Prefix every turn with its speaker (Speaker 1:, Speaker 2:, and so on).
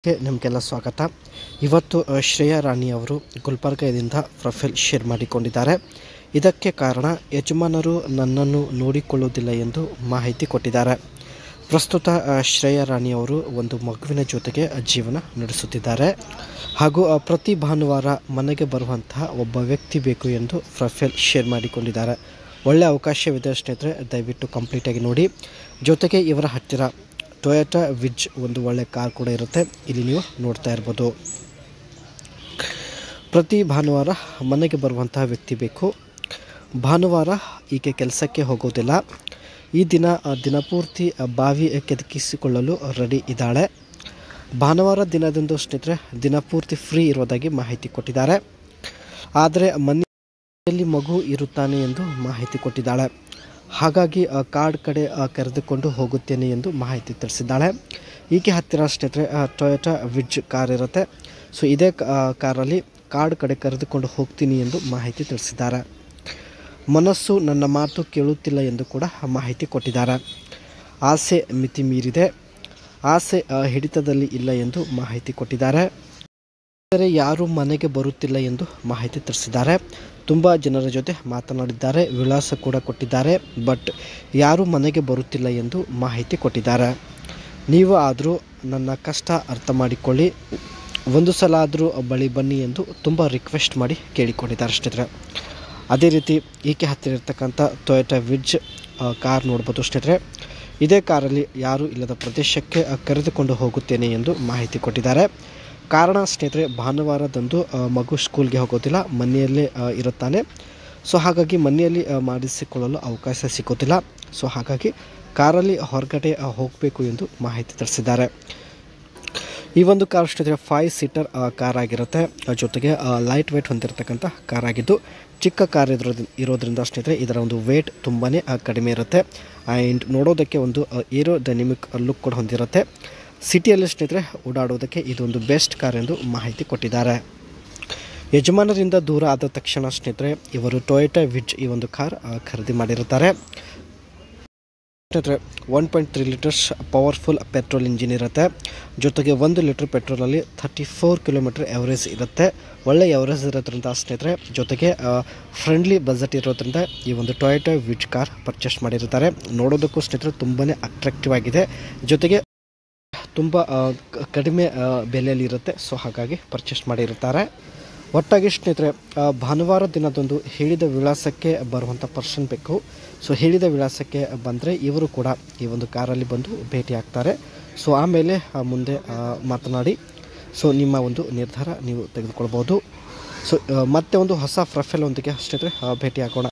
Speaker 1: ನಿಮಗೆಲ್ಲ ಸ್ವಾಗತ. ಇವತ್ತು ಶ್ರೇಯಾ ರಾಣಿ ಅವರು ಗುಲ್ಬರ್ಗದಿಂದ ಪ್ರೊಫೈಲ್ ಶೇರ್ ಮಾಡಿಕೊಂಡಿದ್ದಾರೆ. ಇದಕ್ಕೆ ಕಾರಣ ಯಜಮಾನರು ನನ್ನನ್ನು ನೋಡಿಕೊಳ್ಳುವುದಿಲ್ಲ ಎಂದು ಮಾಹಿತಿ ಕೊಟ್ಟಿದ್ದಾರೆ. ಪ್ರಸ್ತುತ ಶ್ರೇಯಾ ರಾಣಿ ಅವರು ಒಂದು ಮಗುವಿನ ಜೊತೆಗೆ ಜೀವನ ನಡೆಸುತ್ತಿದ್ದಾರೆ ಹಾಗೂ ಪ್ರತಿ ಭಾನುವಾರ ಮನೆಗೆ ಬರುವಂತಹ ಒಬ್ಬ ವ್ಯಕ್ತಿ ಬೇಕು ಎಂದು ಪ್ರೊಫೈಲ್ ಶೇರ್ ಮಾಡಿಕೊಂಡಿದ್ದಾರೆ. ಒಳ್ಳೆಯ ಅವಕಾಶವಿದೆ ಸ್ನೇಹಿತರೆ, ದಯವಿಟ್ಟು ಕಂಪ್ಲೀಟಾಗಿ ನೋಡಿ. ಜೊತೆಗೆ ಇವರ ಹತ್ತಿರ ಟೊಯೋಟಾ ವಿಜ್ ಒಂದು ಒಳ್ಳೆ ಕಾರ್ ಕೂಡ ಇರುತ್ತೆ. ಇಲ್ಲಿ ನೀವು ನೋಡ್ತಾ ಇರ್ಬೋದು. ಪ್ರತಿ ಭಾನುವಾರ ಮನೆಗೆ ಬರುವಂತಹ ವ್ಯಕ್ತಿ ಬೇಕು. ಭಾನುವಾರ ಈಕೆ ಕೆಲಸಕ್ಕೆ ಹೋಗೋದಿಲ್ಲ. ಈ ದಿನಪೂರ್ತಿ ಬಾವಿ ಕೆದಕಿಸಿಕೊಳ್ಳಲು ರೆಡಿ ಇದ್ದಾಳೆ. ಭಾನುವಾರ ದಿನದಂದು ಸ್ನೇಹಿತರೆ ದಿನಪೂರ್ತಿ ಫ್ರೀ ಇರೋದಾಗಿ ಮಾಹಿತಿ ಕೊಟ್ಟಿದ್ದಾರೆ. ಆದರೆ ಮನೆಯಲ್ಲಿ ಮಗು ಇರುತ್ತಾನೆ ಎಂದು ಮಾಹಿತಿ ಕೊಟ್ಟಿದ್ದಾಳೆ. ಹಾಗಾಗಿ ಕಾರ್ಡ್ ಕಡೆ ಕರೆದುಕೊಂಡು ಹೋಗುತ್ತೇನೆ ಎಂದು ಮಾಹಿತಿ ತಿಳಿಸಿದ್ದಾಳೆ. ಈಕೆ ಹತ್ತಿರ ಸ್ನೇಹಿತರೆ ಟೊಯೋಟಾ ವಿಜ್ ಕಾರ್ ಇರುತ್ತೆ. ಸೊ ಇದೇ ಕಾರಲ್ಲಿ ಕಾರ್ಡ್ ಕಡೆ ಕರೆದುಕೊಂಡು ಹೋಗ್ತೀನಿ ಎಂದು ಮಾಹಿತಿ ತಿಳಿಸಿದ್ದಾರೆ. ಮನಸ್ಸು ನನ್ನ ಮಾತು ಕೇಳುತ್ತಿಲ್ಲ ಎಂದು ಕೂಡ ಮಾಹಿತಿ ಕೊಟ್ಟಿದ್ದಾರೆ. ಆಸೆ ಮಿತಿ ಮೀರಿದೆ, ಆಸೆ ಹಿಡಿತದಲ್ಲಿ ಇಲ್ಲ ಎಂದು ಮಾಹಿತಿ ಕೊಟ್ಟಿದ್ದಾರೆ. ಆದರೆ ಯಾರೂ ಮನೆಗೆ ಬರುತ್ತಿಲ್ಲ ಎಂದು ಮಾಹಿತಿ ತಿಳಿಸಿದ್ದಾರೆ. ತುಂಬ ಜನರ ಜೊತೆ ಮಾತನಾಡಿದ್ದಾರೆ, ವಿಳಾಸ ಕೂಡ ಕೊಟ್ಟಿದ್ದಾರೆ. ಬಟ್ ಯಾರೂ ಮನೆಗೆ ಬರುತ್ತಿಲ್ಲ ಎಂದು ಮಾಹಿತಿ ಕೊಟ್ಟಿದ್ದಾರೆ. ನೀವು ಆದರೂ ನನ್ನ ಕಷ್ಟ ಅರ್ಥ ಮಾಡಿಕೊಳ್ಳಿ, ಒಂದು ಸಲ ಆದರೂ ಬಳಿ ಬನ್ನಿ ಎಂದು ತುಂಬ ರಿಕ್ವೆಸ್ಟ್ ಮಾಡಿ ಕೇಳಿಕೊಂಡಿದ್ದಾರೆ ಸ್ನೇಹಿತರೆ. ಅದೇ ರೀತಿ ಈಕೆ ಹತ್ತಿರ ಇರ್ತಕ್ಕಂಥ ಟೊಯೋಟಾ ವಿಜ್ ಕಾರ್ ನೋಡ್ಬೋದು ಸ್ನೇಹಿತರೆ. ಇದೇ ಕಾರಲ್ಲಿ ಯಾರೂ ಇಲ್ಲದ ಪ್ರದೇಶಕ್ಕೆ ಕರೆದುಕೊಂಡು ಹೋಗುತ್ತೇನೆ ಎಂದು ಮಾಹಿತಿ ಕೊಟ್ಟಿದ್ದಾರೆ. ಕಾರಣ ಸ್ನೇಹಿತರೆ ಭಾನುವಾರದಂದು ಮಗು ಸ್ಕೂಲ್ಗೆ ಹೋಗೋದಿಲ್ಲ, ಮನೆಯಲ್ಲೇ ಇರುತ್ತಾನೆ. ಸೊ ಹಾಗಾಗಿ ಮನೆಯಲ್ಲಿ ಮಾಡಿಸಿಕೊಳ್ಳಲು ಅವಕಾಶ ಸಿಗೋದಿಲ್ಲ. ಸೊ ಹಾಗಾಗಿ ಕಾರಲ್ಲಿ ಹೊರಗಡೆ ಹೋಗಬೇಕು ಎಂದು ಮಾಹಿತಿ ತಿಳಿಸಿದ್ದಾರೆ. ಈ ಒಂದು ಕಾರ್ ಸ್ನೇಹಿತರೆ 5 ಸೀಟರ್ ಕಾರ್ ಆಗಿರುತ್ತೆ. ಜೊತೆಗೆ ಲೈಟ್ ವೇಟ್ ಹೊಂದಿರತಕ್ಕಂಥ ಕಾರ್ ಆಗಿದ್ದು ಚಿಕ್ಕ ಕಾರ್ ಇರೋದ್ರಿಂದ ಸ್ನೇಹಿತರೆ ಇದರ ಒಂದು ವೇಟ್ ತುಂಬಾ ಕಡಿಮೆ ಇರುತ್ತೆ. ಆ್ಯಂಡ್ ನೋಡೋದಕ್ಕೆ ಒಂದು ಏರೋಡೈನಮಿಕ್ ಲುಕ್ ಕೂಡ ಹೊಂದಿರುತ್ತೆ. ಸಿಟಿಯಲ್ಲಿ ಸ್ನೇಹಿತರೆ ಓಡಾಡೋದಕ್ಕೆ ಇದೊಂದು ಬೆಸ್ಟ್ ಕಾರ್ ಎಂದು ಮಾಹಿತಿ ಕೊಟ್ಟಿದ್ದಾರೆ. ಯಜಮಾನರಿಂದ ದೂರ ಆದ ತಕ್ಷಣ ಸ್ನೇಹಿತರೆ ಇವರು ಟೊಯೋಟಾ ವಿಜ್ ಈ ಒಂದು ಕಾರ್ ಖರೀದಿ ಮಾಡಿರುತ್ತಾರೆ. ಸ್ನೇಹಿತರೆ 1.3 ಲೀಟರ್ಸ್ ಪವರ್ಫುಲ್ ಪೆಟ್ರೋಲ್ ಇಂಜಿನ್ ಇರುತ್ತೆ. ಜೊತೆಗೆ 1 ಲೀಟರ್ ಪೆಟ್ರೋಲಲ್ಲಿ 34 ಕಿಲೋಮೀಟರ್ ಎವರೇಜ್ ಇರುತ್ತೆ. ಒಳ್ಳೆ ಎವರೇಜ್ ಇರೋದ್ರಿಂದ ಸ್ನೇಹಿತರೆ, ಜೊತೆಗೆ ಫ್ರೆಂಡ್ಲಿ ಬಜೆಟ್ ಇರೋದ್ರಿಂದ ಈ ಒಂದು ಟೊಯೋಟಾ ವಿಜ್ ಕಾರ್ ಪರ್ಚೇಸ್ ಮಾಡಿರುತ್ತಾರೆ. ನೋಡೋದಕ್ಕೂ ಸ್ನೇಹಿತರೆ ತುಂಬಾ ಅಟ್ರಾಕ್ಟಿವ್ ಆಗಿದೆ. ಜೊತೆಗೆ ತುಂಬ ಕಡಿಮೆ ಬೆಲೆಯಲ್ಲಿ ಇರುತ್ತೆ. ಸೊ ಹಾಗಾಗಿ ಪರ್ಚೇಸ್ ಮಾಡಿರುತ್ತಾರೆ. ಒಟ್ಟಾಗಿ ಸ್ನೇಹಿತರೆ ಭಾನುವಾರ ದಿನದಂದು ಹೇಳಿದ ವಿಳಾಸಕ್ಕೆ ಬರುವಂಥ ಪರ್ಸನ್ ಬೇಕು. ಸೊ ಹೇಳಿದ ವಿಳಾಸಕ್ಕೆ ಬಂದರೆ ಇವರು ಕೂಡ ಈ ಒಂದು ಕಾರಲ್ಲಿ ಬಂದು ಭೇಟಿ ಆಗ್ತಾರೆ. ಸೊ ಆಮೇಲೆ ಮುಂದೆ ಮಾತನಾಡಿ ಸೊ ನಿಮ್ಮ ಒಂದು ನಿರ್ಧಾರ ನೀವು ತೆಗೆದುಕೊಳ್ಬೋದು. ಸೊ ಮತ್ತೆ ಒಂದು ಹೊಸ ಪ್ರೊಫೈಲ್ ಒಂದಿಗೆ ಸ್ನೇಹಿತರೆ ಭೇಟಿ ಆಗೋಣ.